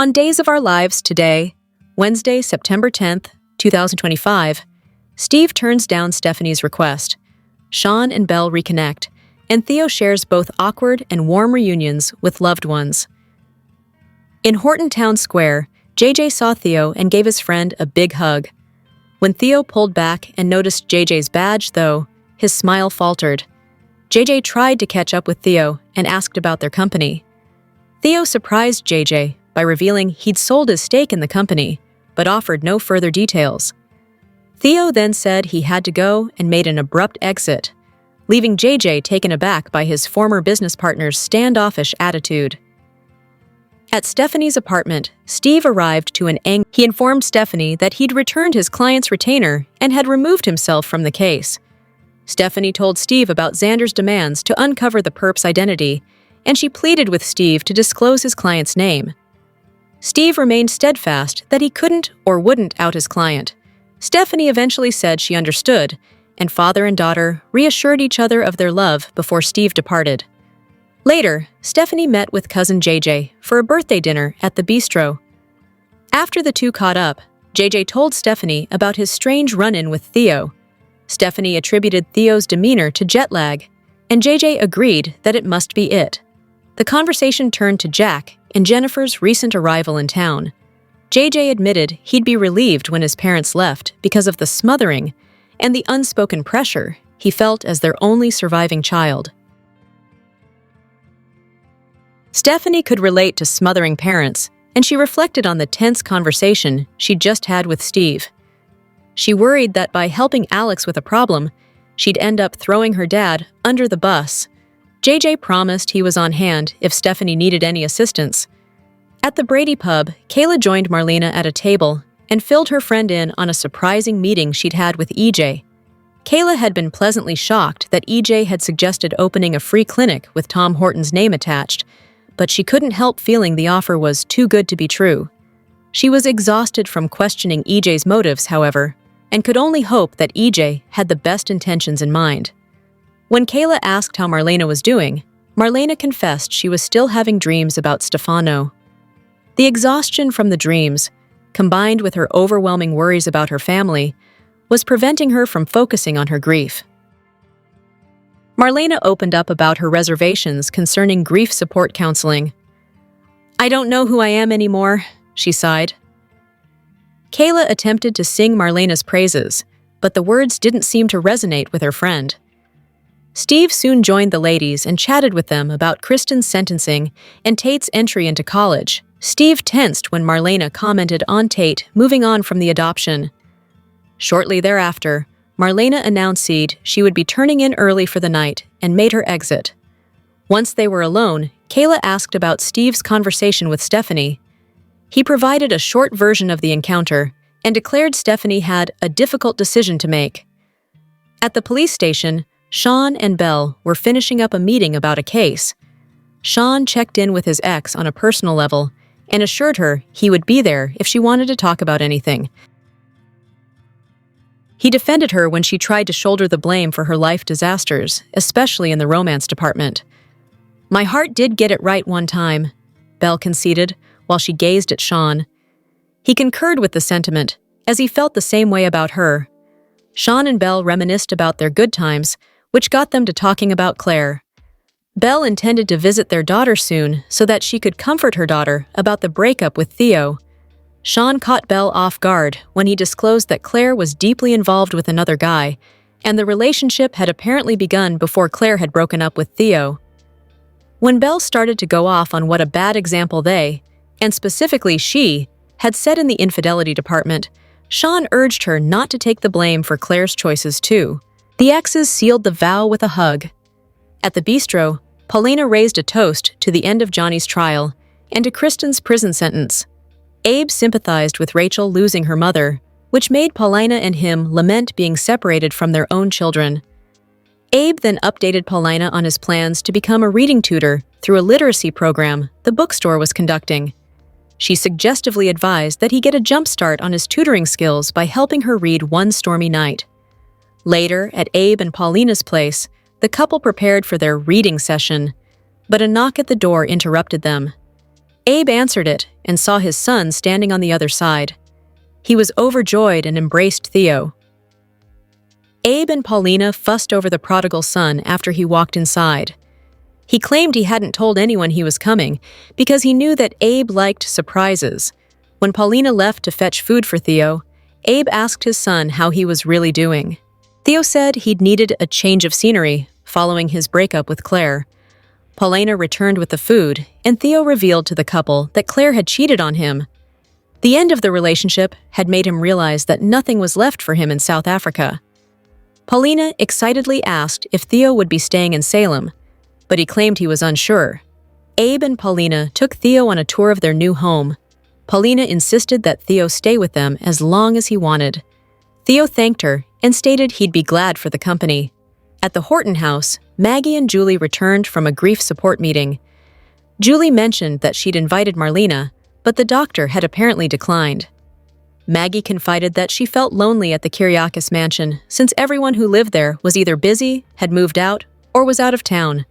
On Days of Our Lives today, Wednesday, September 10th, 2025, Steve turns down Stephanie's request. Sean and Belle reconnect, and Theo shares both awkward and warm reunions with loved ones. In Horton Town Square, JJ saw Theo and gave his friend a big hug. When Theo pulled back and noticed JJ's badge, though, his smile faltered. JJ tried to catch up with Theo and asked about their company. Theo surprised JJ by revealing he'd sold his stake in the company, but offered no further details. Theo then said he had to go and made an abrupt exit, leaving JJ taken aback by his former business partner's standoffish attitude. At Stephanie's apartment, Steve arrived to an angry. He informed Stephanie that he'd returned his client's retainer and had removed himself from the case. Stephanie told Steve about Xander's demands to uncover the perp's identity, and she pleaded with Steve to disclose his client's name. Steve remained steadfast that he couldn't or wouldn't out his client. Stephanie eventually said she understood, and father and daughter reassured each other of their love before Steve departed. Later, Stephanie met with cousin JJ for a birthday dinner at the bistro. After the two caught up, JJ told Stephanie about his strange run-in with Theo. Stephanie attributed Theo's demeanor to jet lag, and JJ agreed that it must be it. The conversation turned to Jack and Jennifer's recent arrival in town. JJ admitted he'd be relieved when his parents left because of the smothering and the unspoken pressure he felt as their only surviving child. Stephanie could relate to smothering parents, and she reflected on the tense conversation she'd just had with Steve. She worried that by helping Alex with a problem, she'd end up throwing her dad under the bus. JJ promised he was on hand if Stephanie needed any assistance. At the Brady pub, Kayla joined Marlena at a table and filled her friend in on a surprising meeting she'd had with EJ. Kayla had been pleasantly shocked that EJ had suggested opening a free clinic with Tom Horton's name attached, but she couldn't help feeling the offer was too good to be true. She was exhausted from questioning EJ's motives, however, and could only hope that EJ had the best intentions in mind. When Kayla asked how Marlena was doing, Marlena confessed she was still having dreams about Stefano. The exhaustion from the dreams, combined with her overwhelming worries about her family, was preventing her from focusing on her grief. Marlena opened up about her reservations concerning grief support counseling. "I don't know who I am anymore," she sighed. Kayla attempted to sing Marlena's praises, but the words didn't seem to resonate with her friend. Steve soon joined the ladies and chatted with them about Kristen's sentencing and Tate's entry into college. Steve tensed when Marlena commented on Tate moving on from the adoption. Shortly thereafter, Marlena announced she would be turning in early for the night and made her exit. Once they were alone, Kayla asked about Steve's conversation with Stephanie. He provided a short version of the encounter and declared Stephanie had a difficult decision to make. At the police station, Sean and Belle were finishing up a meeting about a case. Sean checked in with his ex on a personal level and assured her he would be there if she wanted to talk about anything. He defended her when she tried to shoulder the blame for her life disasters, especially in the romance department. "My heart did get it right one time," Belle conceded while she gazed at Sean. He concurred with the sentiment, as he felt the same way about her. Sean and Belle reminisced about their good times, which got them to talking about Claire. Belle intended to visit their daughter soon so that she could comfort her daughter about the breakup with Theo. Sean caught Belle off guard when he disclosed that Claire was deeply involved with another guy, and the relationship had apparently begun before Claire had broken up with Theo. When Belle started to go off on what a bad example they, and specifically she, had set in the infidelity department, Sean urged her not to take the blame for Claire's choices too. The exes sealed the vow with a hug. At the bistro, Paulina raised a toast to the end of Johnny's trial and to Kristen's prison sentence. Abe sympathized with Rachel losing her mother, which made Paulina and him lament being separated from their own children. Abe then updated Paulina on his plans to become a reading tutor through a literacy program the bookstore was conducting. She suggestively advised that he get a jump start on his tutoring skills by helping her read One Stormy Night. Later, at Abe and Paulina's place, the couple prepared for their reading session, but a knock at the door interrupted them. Abe answered it and saw his son standing on the other side. He was overjoyed and embraced Theo. Abe and Paulina fussed over the prodigal son after he walked inside. He claimed he hadn't told anyone he was coming because he knew that Abe liked surprises. When Paulina left to fetch food for Theo, Abe asked his son how he was really doing. Theo said he'd needed a change of scenery following his breakup with Claire. Paulina returned with the food, and Theo revealed to the couple that Claire had cheated on him. The end of the relationship had made him realize that nothing was left for him in South Africa. Paulina excitedly asked if Theo would be staying in Salem, but he claimed he was unsure. Abe and Paulina took Theo on a tour of their new home. Paulina insisted that Theo stay with them as long as he wanted. Theo thanked her and stated he'd be glad for the company. At the Horton house, Maggie and Julie returned from a grief support meeting. Julie mentioned that she'd invited Marlena, but the doctor had apparently declined. Maggie confided that she felt lonely at the Kyriakis mansion since everyone who lived there was either busy, had moved out, or was out of town.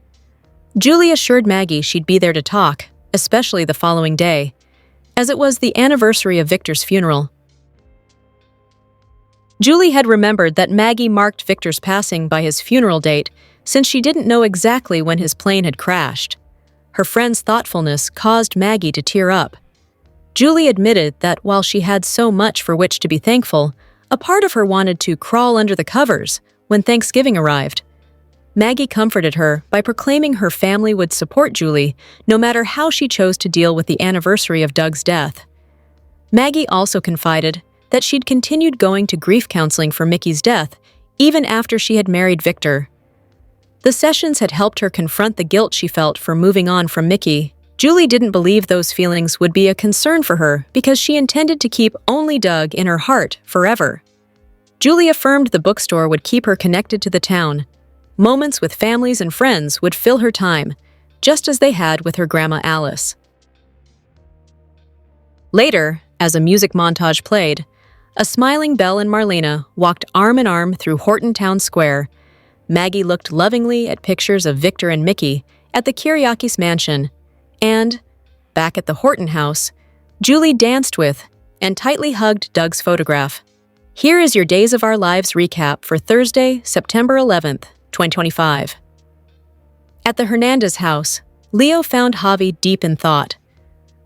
Julie assured Maggie she'd be there to talk, especially the following day, as it was the anniversary of Victor's funeral. Julie had remembered that Maggie marked Victor's passing by his funeral date since she didn't know exactly when his plane had crashed. Her friend's thoughtfulness caused Maggie to tear up. Julie admitted that while she had so much for which to be thankful, a part of her wanted to crawl under the covers when Thanksgiving arrived. Maggie comforted her by proclaiming her family would support Julie no matter how she chose to deal with the anniversary of Doug's death. Maggie also confided that she'd continued going to grief counseling for Mickey's death even after she had married Victor. The sessions had helped her confront the guilt she felt for moving on from Mickey. Julie didn't believe those feelings would be a concern for her because she intended to keep only Doug in her heart forever. Julie affirmed the bookstore would keep her connected to the town. Moments with families and friends would fill her time, just as they had with her grandma Alice. Later, as a music montage played, a smiling Belle and Marlena walked arm in arm through Horton Town Square. Maggie looked lovingly at pictures of Victor and Mickey at the Kyriakis mansion, and, back at the Horton house, Julie danced with and tightly hugged Doug's photograph. Here is your Days of Our Lives recap for Thursday, September 11th, 2025. At the Hernandez house, Leo found Javi deep in thought.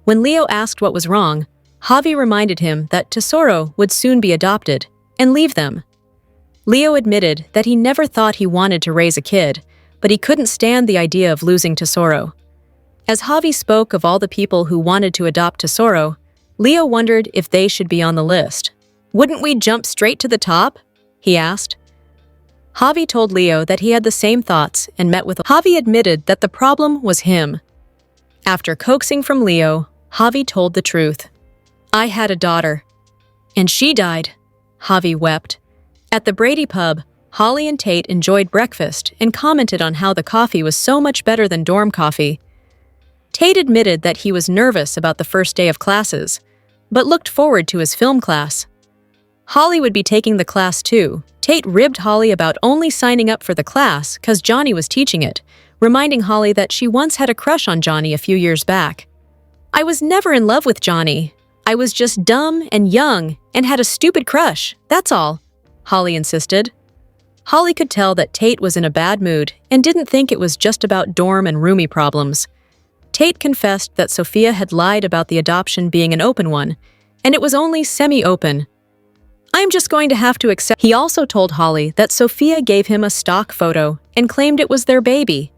When Leo asked what was wrong, Javi reminded him that Tesoro would soon be adopted and leave them. Leo admitted that he never thought he wanted to raise a kid, but he couldn't stand the idea of losing Tesoro. As Javi spoke of all the people who wanted to adopt Tesoro, Leo wondered if they should be on the list. "Wouldn't we jump straight to the top?" he asked. Javi told Leo that he had the same thoughts and met with Javi admitted that the problem was him. After coaxing from Leo, Javi told the truth. "I had a daughter, and she died," Javi wept. At the Brady pub, Holly and Tate enjoyed breakfast and commented on how the coffee was so much better than dorm coffee. Tate admitted that he was nervous about the first day of classes, but looked forward to his film class. Holly would be taking the class too. Tate ribbed Holly about only signing up for the class because Johnny was teaching it, reminding Holly that she once had a crush on Johnny a few years back. "I was never in love with Johnny. I was just dumb and young and had a stupid crush, that's all," Holly insisted. Holly could tell that Tate was in a bad mood and didn't think it was just about dorm and roomie problems. Tate confessed that Sophia had lied about the adoption being an open one, and it was only semi-open. "I'm just going to have to accept." He also told Holly that Sophia gave him a stock photo and claimed it was their baby.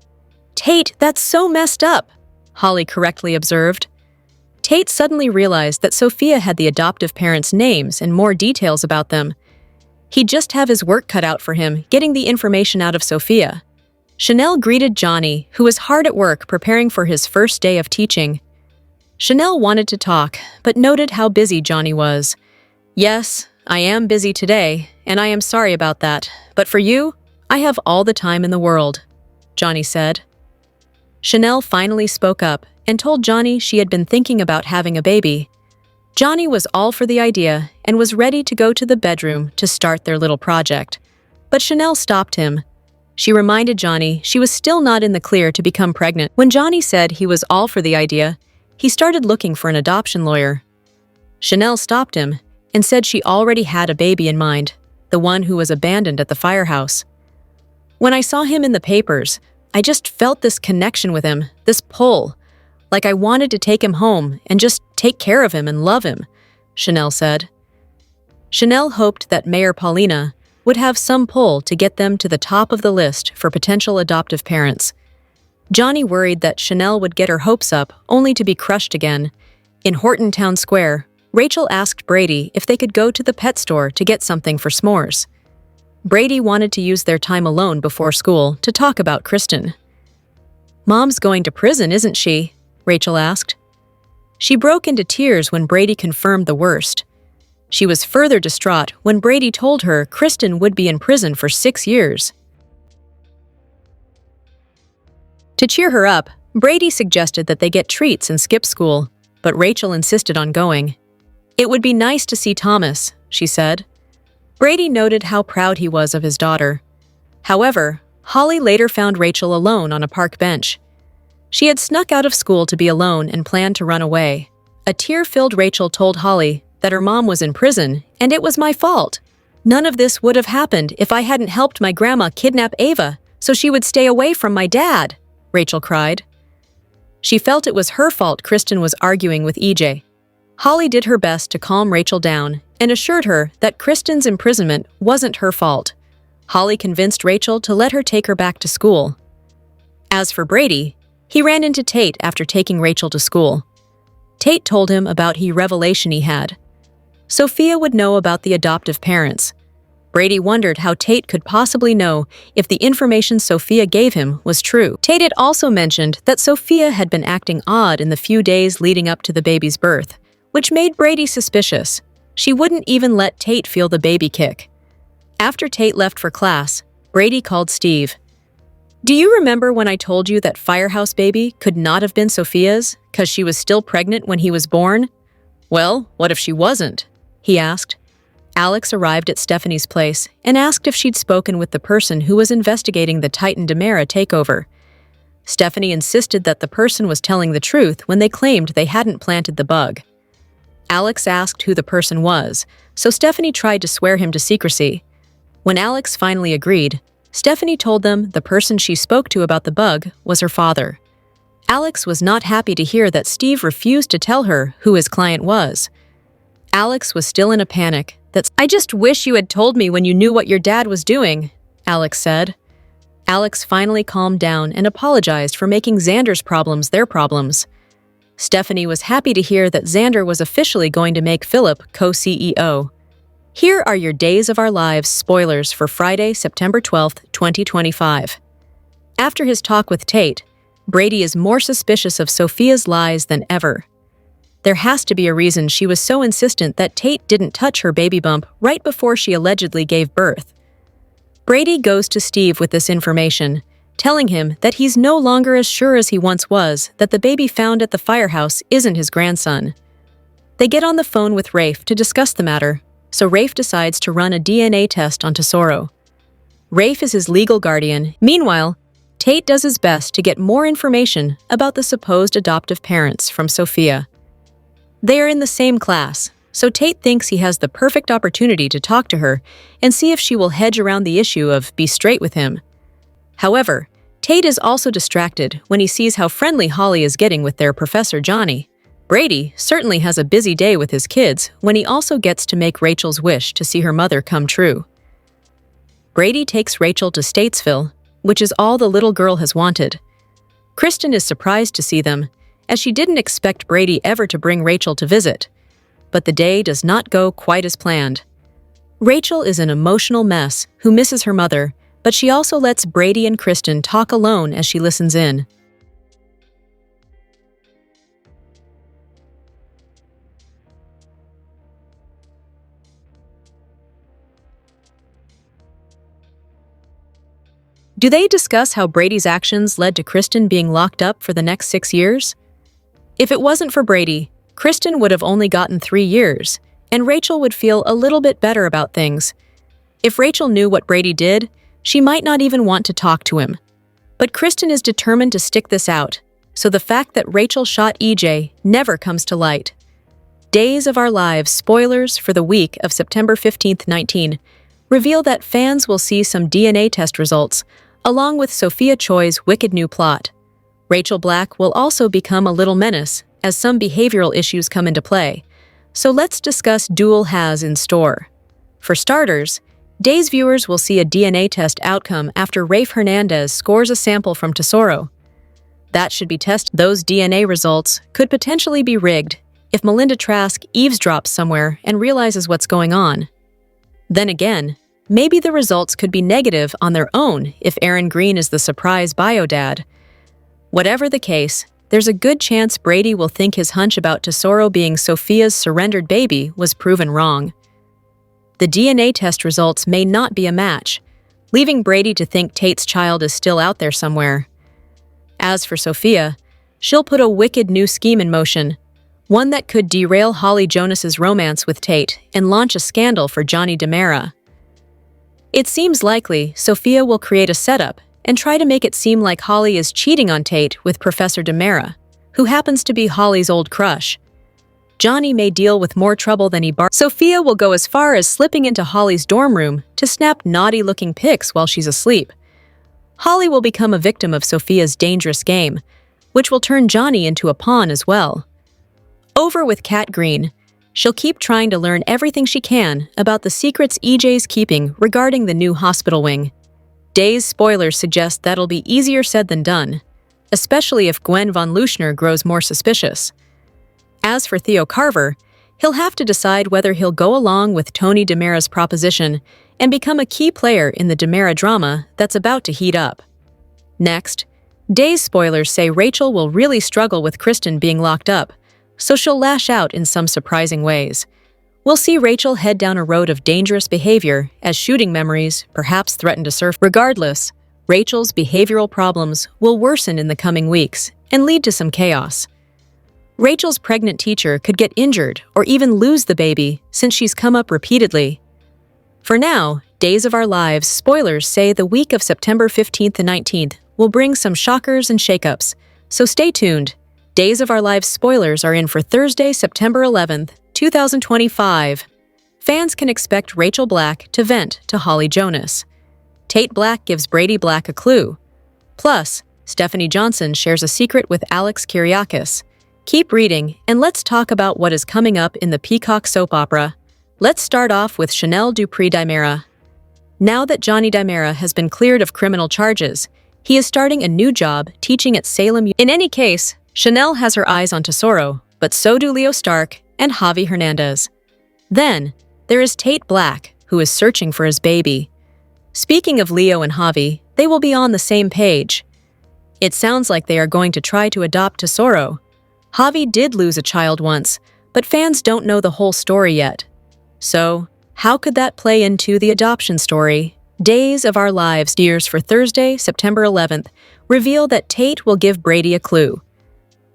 "Tate, that's so messed up," Holly correctly observed. Tate suddenly realized that Sophia had the adoptive parents' names and more details about them. He'd just have his work cut out for him getting the information out of Sophia. Chanel greeted Johnny, who was hard at work preparing for his first day of teaching. Chanel wanted to talk, but noted how busy Johnny was. "Yes, I am busy today, and I am sorry about that, but for you, I have all the time in the world," Johnny said. Chanel finally spoke up and told Johnny she had been thinking about having a baby. Johnny was all for the idea and was ready to go to the bedroom to start their little project. But Chanel stopped him. She reminded Johnny she was still not in the clear to become pregnant. When Johnny said he was all for the idea, he started looking for an adoption lawyer. Chanel stopped him and said she already had a baby in mind, the one who was abandoned at the firehouse. When I saw him in the papers, I just felt this connection with him, this pull, like I wanted to take him home and just take care of him and love him, Chanel said. Chanel hoped that Mayor Paulina would have some pull to get them to the top of the list for potential adoptive parents. Johnny worried that Chanel would get her hopes up only to be crushed again. In Horton Town Square, Rachel asked Brady if they could go to the pet store to get something for s'mores. Brady wanted to use their time alone before school to talk about Kristen. "Mom's going to prison, isn't she?" Rachel asked. She broke into tears when Brady confirmed the worst. She was further distraught when Brady told her Kristen would be in prison for 6 years. To cheer her up, Brady suggested that they get treats and skip school, but Rachel insisted on going. "It would be nice to see Thomas," she said. Brady noted how proud he was of his daughter. However, Holly later found Rachel alone on a park bench. She had snuck out of school to be alone and planned to run away. A tear-filled Rachel told Holly that her mom was in prison and it was my fault. "None of this would have happened if I hadn't helped my grandma kidnap Ava so she would stay away from my dad," Rachel cried. She felt it was her fault Kristen was arguing with EJ. Holly did her best to calm Rachel down and assured her that Kristen's imprisonment wasn't her fault. Holly convinced Rachel to let her take her back to school. As for Brady, he ran into Tate after taking Rachel to school. Tate told him about the revelation he had. Sophia would know about the adoptive parents. Brady wondered how Tate could possibly know if the information Sophia gave him was true. Tate had also mentioned that Sophia had been acting odd in the few days leading up to the baby's birth, which made Brady suspicious. She wouldn't even let Tate feel the baby kick. After Tate left for class, Brady called Steve. "Do you remember when I told you that Firehouse Baby could not have been Sophia's because she was still pregnant when he was born?" "Well, what if she wasn't?" he asked. Alex arrived at Stephanie's place and asked if she'd spoken with the person who was investigating the Titan Demera takeover. Stephanie insisted that the person was telling the truth when they claimed they hadn't planted the bug. Alex asked who the person was, so Stephanie tried to swear him to secrecy. When Alex finally agreed, Stephanie told them the person she spoke to about the bug was her father. Alex was not happy to hear that Steve refused to tell her who his client was. Alex was still in a panic. "I just wish you had told me when you knew what your dad was doing," Alex said. Alex finally calmed down and apologized for making Xander's problems their problems. Stephanie was happy to hear that Xander was officially going to make Philip co-CEO. Here are your Days of Our Lives spoilers for Friday, September 12th, 2025. After his talk with Tate, Brady is more suspicious of Sophia's lies than ever. There has to be a reason she was so insistent that Tate didn't touch her baby bump right before she allegedly gave birth. Brady goes to Steve with this information, telling him that he's no longer as sure as he once was that the baby found at the firehouse isn't his grandson. They get on the phone with Rafe to discuss the matter, so Rafe decides to run a DNA test on Tesoro. Rafe is his legal guardian. Meanwhile, Tate does his best to get more information about the supposed adoptive parents from Sophia. They are in the same class, so Tate thinks he has the perfect opportunity to talk to her and see if she will hedge around the issue of be straight with him. However, Tate is also distracted when he sees how friendly Holly is getting with their Professor Johnny. Brady certainly has a busy day with his kids when he also gets to make Rachel's wish to see her mother come true. Brady takes Rachel to Statesville, which is all the little girl has wanted. Kristen is surprised to see them, as she didn't expect Brady ever to bring Rachel to visit. But the day does not go quite as planned. Rachel is an emotional mess who misses her mother, but she also lets Brady and Kristen talk alone as she listens in. Do they discuss how Brady's actions led to Kristen being locked up for the next 6 years? If it wasn't for Brady, Kristen would have only gotten 3 years, and Rachel would feel a little bit better about things. If Rachel knew what Brady did, she might not even want to talk to him. But Kristen is determined to stick this out, so the fact that Rachel shot EJ never comes to light. Days of Our Lives spoilers for the week of September 15th, 19, reveal that fans will see some DNA test results, along with Sophia Choi's wicked new plot. Rachel Black will also become a little menace as some behavioral issues come into play. So let's discuss DOOL has in store. For starters, Days viewers will see a DNA test outcome after Rafe Hernandez scores a sample from Tesoro. That should be tested. Those DNA results could potentially be rigged if Melinda Trask eavesdrops somewhere and realizes what's going on. Then again, maybe the results could be negative on their own if Aaron Green is the surprise bio-dad. Whatever the case, there's a good chance Brady will think his hunch about Tesoro being Sophia's surrendered baby was proven wrong. The DNA test results may not be a match, leaving Brady to think Tate's child is still out there somewhere. As for Sophia, she'll put a wicked new scheme in motion, one that could derail Holly Jonas's romance with Tate and launch a scandal for Johnny DiMera. It seems likely Sophia will create a setup and try to make it seem like Holly is cheating on Tate with Professor DiMera, who happens to be Holly's old crush. Johnny may deal with more trouble than he Sophia will go as far as slipping into Holly's dorm room to snap naughty-looking pics while she's asleep. Holly will become a victim of Sophia's dangerous game, which will turn Johnny into a pawn as well. Over with Kat Green, she'll keep trying to learn everything she can about the secrets EJ's keeping regarding the new hospital wing. Days spoilers suggest that'll be easier said than done, especially if Gwen von Leuschner grows more suspicious. As for Theo Carver, he'll have to decide whether he'll go along with Tony DiMera's proposition and become a key player in the DiMera drama that's about to heat up. Next, Days spoilers say Rachel will really struggle with Kristen being locked up, so she'll lash out in some surprising ways. We'll see Rachel head down a road of dangerous behavior as shooting memories perhaps threaten to surface. Regardless, Rachel's behavioral problems will worsen in the coming weeks and lead to some chaos. Rachel's pregnant teacher could get injured or even lose the baby since she's come up repeatedly. For now, Days of Our Lives spoilers say the week of September 15th and 19th will bring some shockers and shakeups, so stay tuned. Days of Our Lives spoilers are in for Thursday, September 11th, 2025. Fans can expect Rachel Black to vent to Holly Jonas. Tate Black gives Brady Black a clue. Plus, Stephanie Johnson shares a secret with Alex Kyriakis. Keep reading, and let's talk about what is coming up in the Peacock soap opera. Let's start off with Chanel Dupree DiMera. Now that Johnny DiMera has been cleared of criminal charges, he is starting a new job teaching at Salem. In any case, Chanel has her eyes on Tesoro, but so do Leo Stark and Javi Hernandez. Then, there is Tate Black, who is searching for his baby. Speaking of Leo and Javi, they will be on the same page. It sounds like they are going to try to adopt Tesoro. Javi did lose a child once, but fans don't know the whole story yet. So, how could that play into the adoption story? Days of Our Lives steers for Thursday, September 11th, reveal that Tate will give Brady a clue.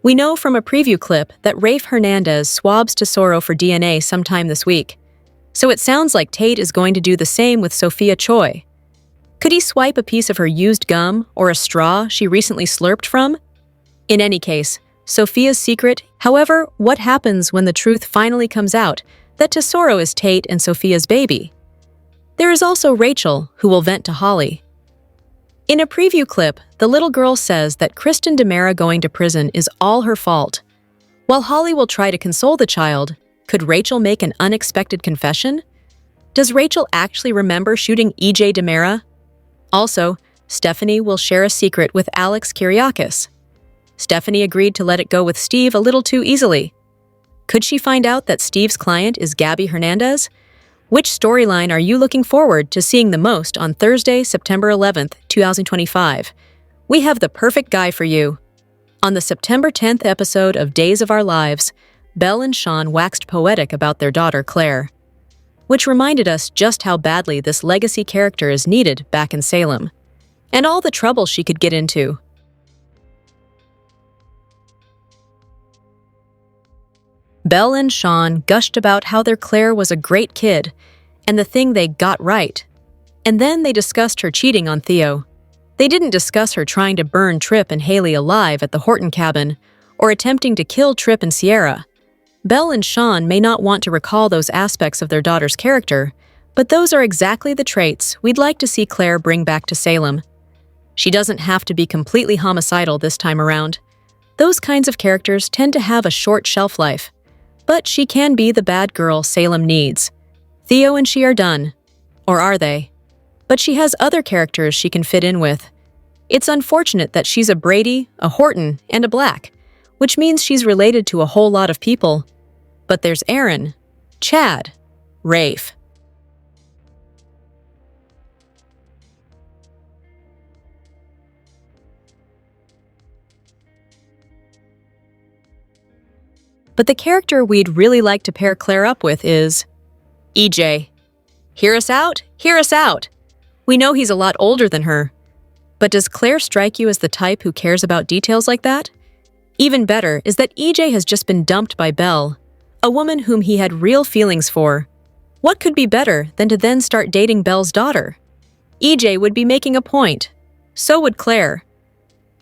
We know from a preview clip that Rafe Hernandez swabs Tesoro for DNA sometime this week. So it sounds like Tate is going to do the same with Sophia Choi. Could he swipe a piece of her used gum or a straw she recently slurped from? In any case, Sophia's secret. However, what happens when the truth finally comes out that Tesoro is Tate and Sophia's baby? There is also Rachel, who will vent to Holly. In a preview clip, the little girl says that Kristen DiMera going to prison is all her fault. While Holly will try to console the child, could Rachel make an unexpected confession? Does Rachel actually remember shooting EJ DiMera? Also, Stephanie will share a secret with Alex Kyriakis. Stephanie agreed to let it go with Steve a little too easily. Could she find out that Steve's client is Gabby Hernandez? Which storyline are you looking forward to seeing the most on Thursday, September 11th, 2025? We have the perfect guy for you. On the September 10th episode of Days of Our Lives, Belle and Sean waxed poetic about their daughter Claire, which reminded us just how badly this legacy character is needed back in Salem, and all the trouble she could get into. Belle and Sean gushed about how their Claire was a great kid and the thing they got right, and then they discussed her cheating on Theo. They didn't discuss her trying to burn Trip and Haley alive at the Horton cabin, or attempting to kill Trip and Sierra. Belle and Sean may not want to recall those aspects of their daughter's character, but those are exactly the traits we'd like to see Claire bring back to Salem. She doesn't have to be completely homicidal this time around. Those kinds of characters tend to have a short shelf life. But she can be the bad girl Salem needs. Theo and she are done. Or are they? But she has other characters she can fit in with. It's unfortunate that she's a Brady, a Horton, and a Black, which means she's related to a whole lot of people. But there's Aaron, Chad, Rafe. But the character we'd really like to pair Claire up with is EJ. Hear us out? Hear us out! We know he's a lot older than her. But does Claire strike you as the type who cares about details like that? Even better is that EJ has just been dumped by Belle, a woman whom he had real feelings for. What could be better than to then start dating Belle's daughter? EJ would be making a point. So would Claire.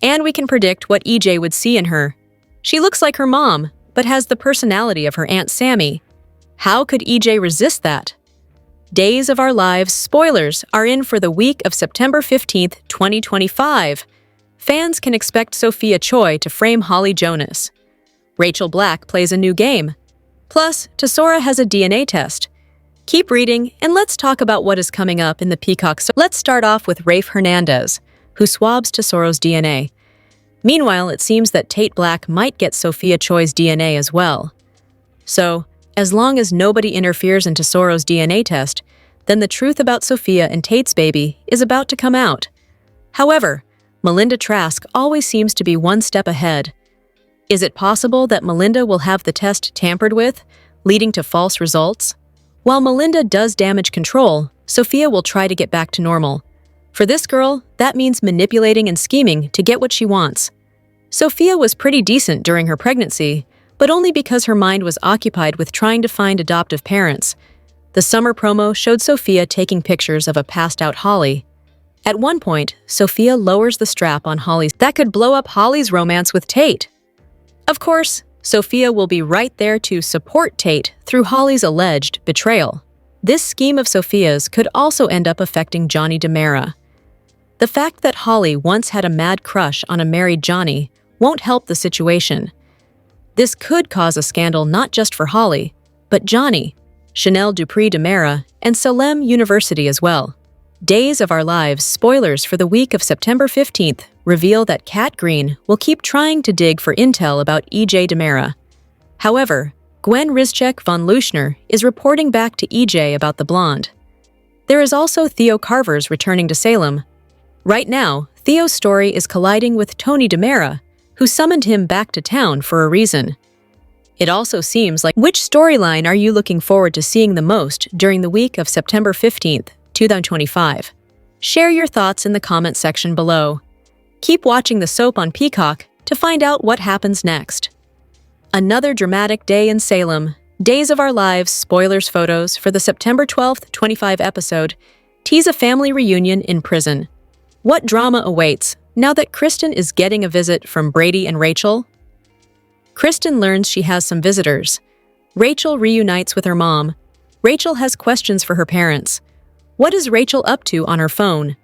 And we can predict what EJ would see in her. She looks like her mom, but has the personality of her Aunt Sammy. How could EJ resist that? Days of Our Lives spoilers are in for the week of September 15th, 2025. Fans can expect Sophia Choi to frame Holly Jonas. Rachel Black plays a new game. Plus, Tesora has a DNA test. Keep reading, and let's talk about what is coming up in the Peacock. Let's start off with Rafe Hernandez, who swabs Tesora's DNA. Meanwhile, it seems that Tate Black might get Sophia Choi's DNA as well. So, as long as nobody interferes in Tesoro's DNA test, then the truth about Sophia and Tate's baby is about to come out. However, Melinda Trask always seems to be one step ahead. Is it possible that Melinda will have the test tampered with, leading to false results? While Melinda does damage control, Sophia will try to get back to normal. For this girl, that means manipulating and scheming to get what she wants. Sophia was pretty decent during her pregnancy, but only because her mind was occupied with trying to find adoptive parents. The summer promo showed Sophia taking pictures of a passed-out Holly. At one point, Sophia lowers the strap on Holly's. That could blow up Holly's romance with Tate. Of course, Sophia will be right there to support Tate through Holly's alleged betrayal. This scheme of Sophia's could also end up affecting Johnny DiMera. The fact that Holly once had a mad crush on a married Johnny won't help the situation. This could cause a scandal not just for Holly, but Johnny, Chanel Dupree DiMera, and Salem University as well. Days of Our Lives spoilers for the week of September 15th reveal that Kat Green will keep trying to dig for intel about EJ DiMera. However, Gwen Rizchek von Leuschner is reporting back to EJ about the blonde. There is also Theo Carver's returning to Salem. Right now, Theo's story is colliding with Tony DiMera, who summoned him back to town for a reason. It also seems like which storyline are you looking forward to seeing the most during the week of September 15th, 2025? Share your thoughts in the comment section below. Keep watching the soap on Peacock to find out what happens next. Another dramatic day in Salem. Days of Our Lives spoilers photos for the September 12th, 25 episode tease a family reunion in prison. What drama awaits now that Kristen is getting a visit from Brady and Rachel? Kristen learns she has some visitors. Rachel reunites with her mom. Rachel has questions for her parents. What is Rachel up to on her phone?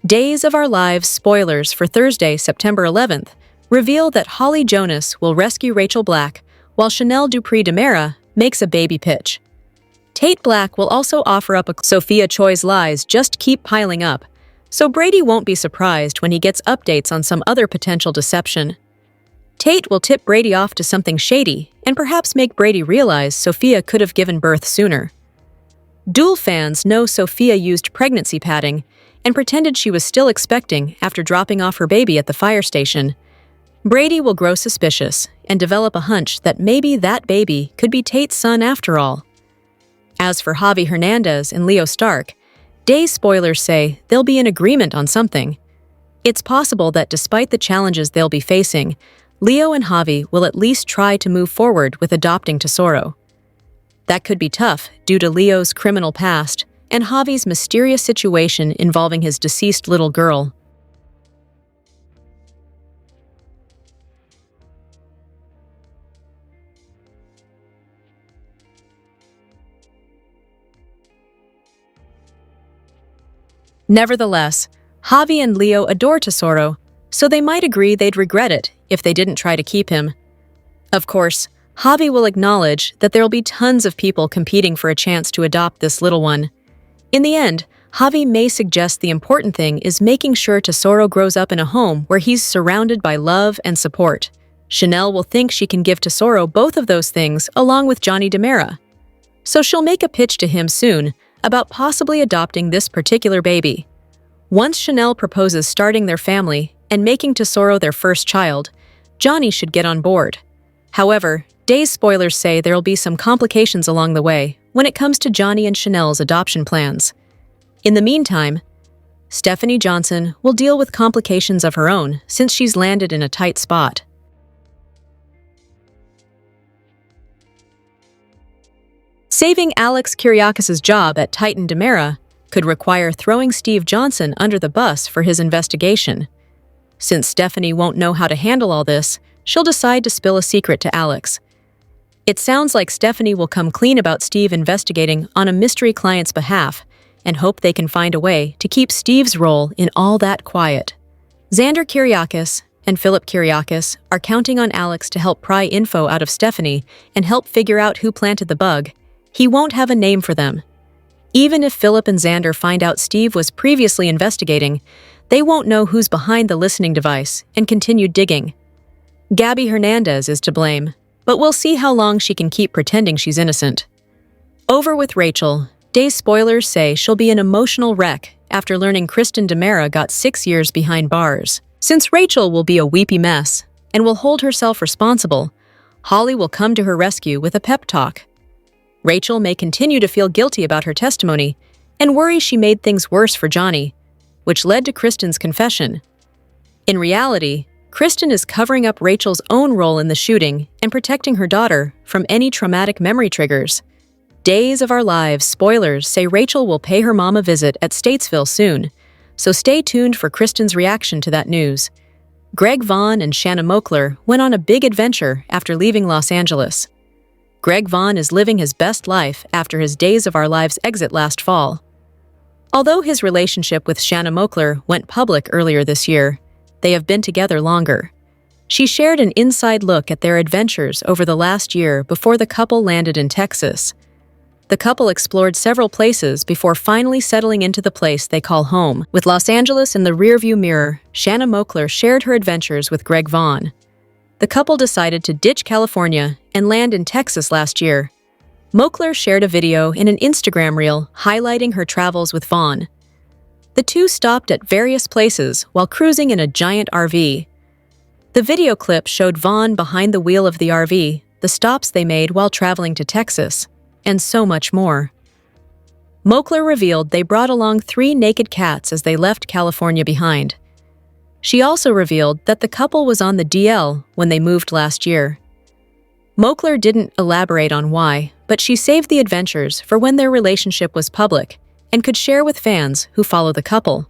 Days of Our Lives spoilers for Thursday, September 11th reveal that Holly Jonas will rescue Rachel Black while Chanel Dupree DiMera makes a baby pitch. Tate Black will also offer up a Sophia Choi's lies just keep piling up, so Brady won't be surprised when he gets updates on some other potential deception. Tate will tip Brady off to something shady and perhaps make Brady realize Sophia could have given birth sooner. DOOL fans know Sophia used pregnancy padding and pretended she was still expecting after dropping off her baby at the fire station. Brady will grow suspicious and develop a hunch that maybe that baby could be Tate's son after all. As for Javi Hernandez and Leo Stark, day spoilers say they'll be in agreement on something. It's possible that despite the challenges they'll be facing, Leo and Javi will at least try to move forward with adopting Tesoro. That could be tough due to Leo's criminal past and Javi's mysterious situation involving his deceased little girl. Nevertheless, Javi and Leo adore Tesoro, so they might agree they'd regret it if they didn't try to keep him. Of course, Javi will acknowledge that there'll be tons of people competing for a chance to adopt this little one. In the end, Javi may suggest the important thing is making sure Tesoro grows up in a home where he's surrounded by love and support. Chanel will think she can give Tesoro both of those things along with Johnny DiMera. So she'll make a pitch to him soon about possibly adopting this particular baby. Once Chanel proposes starting their family and making Tesoro their first child, Johnny should get on board. However, Day's spoilers say there'll be some complications along the way when it comes to Johnny and Chanel's adoption plans. In the meantime, Stephanie Johnson will deal with complications of her own since she's landed in a tight spot. Saving Alex Kyriakis' job at Titan DiMera could require throwing Steve Johnson under the bus for his investigation. Since Stephanie won't know how to handle all this, she'll decide to spill a secret to Alex. It sounds like Stephanie will come clean about Steve investigating on a mystery client's behalf and hope they can find a way to keep Steve's role in all that quiet. Xander Kyriakis and Philip Kyriakis are counting on Alex to help pry info out of Stephanie and help figure out who planted the bug. He won't have a name for them. Even if Philip and Xander find out Steve was previously investigating, they won't know who's behind the listening device and continue digging. Gabby Hernandez is to blame, but we'll see how long she can keep pretending she's innocent. Over with Rachel, Day's spoilers say she'll be an emotional wreck after learning Kristen DiMera got 6 years behind bars. Since Rachel will be a weepy mess and will hold herself responsible, Holly will come to her rescue with a pep talk. Rachel may continue to feel guilty about her testimony and worry she made things worse for Johnny, which led to Kristen's confession. In reality, Kristen is covering up Rachel's own role in the shooting and protecting her daughter from any traumatic memory triggers. Days of Our Lives spoilers say Rachel will pay her mom a visit at Statesville soon, so stay tuned for Kristen's reaction to that news. Greg Vaughn and Shanna Moakler went on a big adventure after leaving Los Angeles. Greg Vaughn is living his best life after his Days of Our Lives exit last fall. Although his relationship with Shanna Moakler went public earlier this year, they have been together longer. She shared an inside look at their adventures over the last year before the couple landed in Texas. The couple explored several places before finally settling into the place they call home. With Los Angeles in the rearview mirror, Shanna Moakler shared her adventures with Greg Vaughn. The couple decided to ditch California and land in Texas last year. Moakler shared a video in an Instagram reel highlighting her travels with Vaughn. The two stopped at various places while cruising in a giant RV. The video clip showed Vaughn behind the wheel of the RV, the stops they made while traveling to Texas, and so much more. Moakler revealed they brought along 3 naked cats as they left California behind. She also revealed that the couple was on the DL when they moved last year. Moakler didn't elaborate on why, but she saved the adventures for when their relationship was public and could share with fans who follow the couple.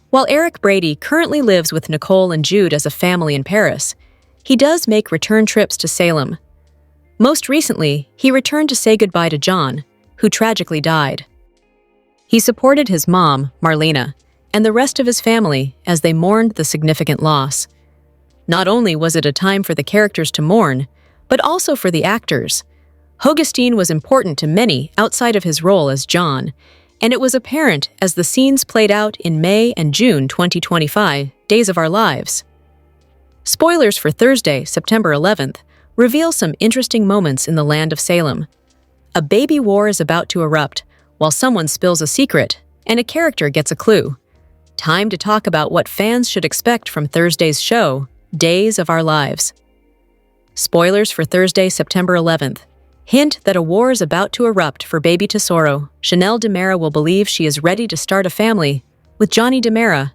While Eric Brady currently lives with Nicole and Jude as a family in Paris, he does make return trips to Salem. Most recently, he returned to say goodbye to John, who tragically died. He supported his mom, Marlena, and the rest of his family as they mourned the significant loss. Not only was it a time for the characters to mourn, but also for the actors. Augustine was important to many outside of his role as John, and it was apparent as the scenes played out in May and June 2025, Days of Our Lives. Spoilers for Thursday, September 11th, reveal some interesting moments in the land of Salem. A baby war is about to erupt, while someone spills a secret, and a character gets a clue. Time to talk about what fans should expect from Thursday's show, Days of Our Lives. Spoilers for Thursday, September 11th. Hint that a war is about to erupt for baby Tesoro. Chanel DiMera will believe she is ready to start a family with Johnny DiMera,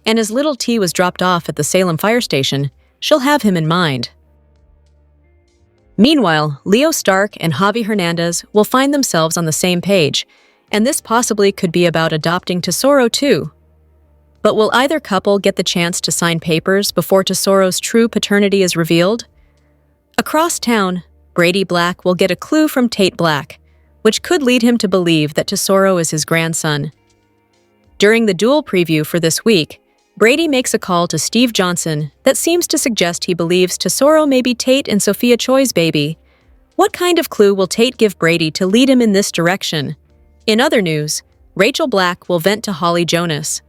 and as little T was dropped off at the Salem fire station, she'll have him in mind. Meanwhile, Leo Stark and Javi Hernandez will find themselves on the same page, and this possibly could be about adopting Tesoro too. But will either couple get the chance to sign papers before Tesoro's true paternity is revealed? Across town, Brady Black will get a clue from Tate Black, which could lead him to believe that Tesoro is his grandson. During the DOOL preview for this week, Brady makes a call to Steve Johnson that seems to suggest he believes Tesoro may be Tate and Sophia Choi's baby. What kind of clue will Tate give Brady to lead him in this direction? In other news, Rachel Black will vent to Holly Jonas.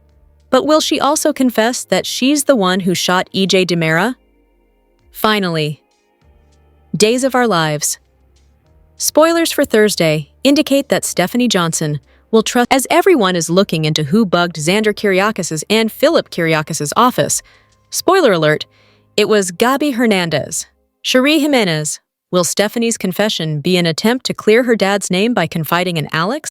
But will she also confess that she's the one who shot E.J. DiMera? Finally, Days of Our Lives. Spoilers for Thursday indicate that Stephanie Johnson will trust as everyone is looking into who bugged Xander Kiriakis' and Philip Kiriakis' office. Spoiler alert, it was Gabi Hernandez. Cherie Jimenez. Will Stephanie's confession be an attempt to clear her dad's name by confiding in Alex?